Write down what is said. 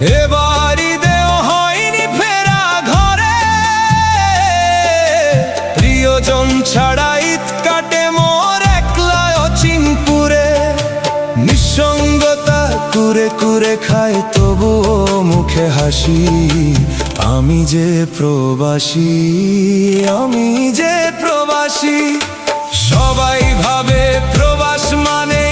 এবারই দেও হয়নি ফেরা ঘরে, প্রিয়জন ছাড়া ঈদ কাটে মোর একলা অচিনপুরে। নিঃসঙ্গতা কুরে কুরে খায় তবুও মুখে হাসি, আমি যে প্রবাসী, আমি যে প্রবাসী। সবাই ভাবে প্রবাস মানে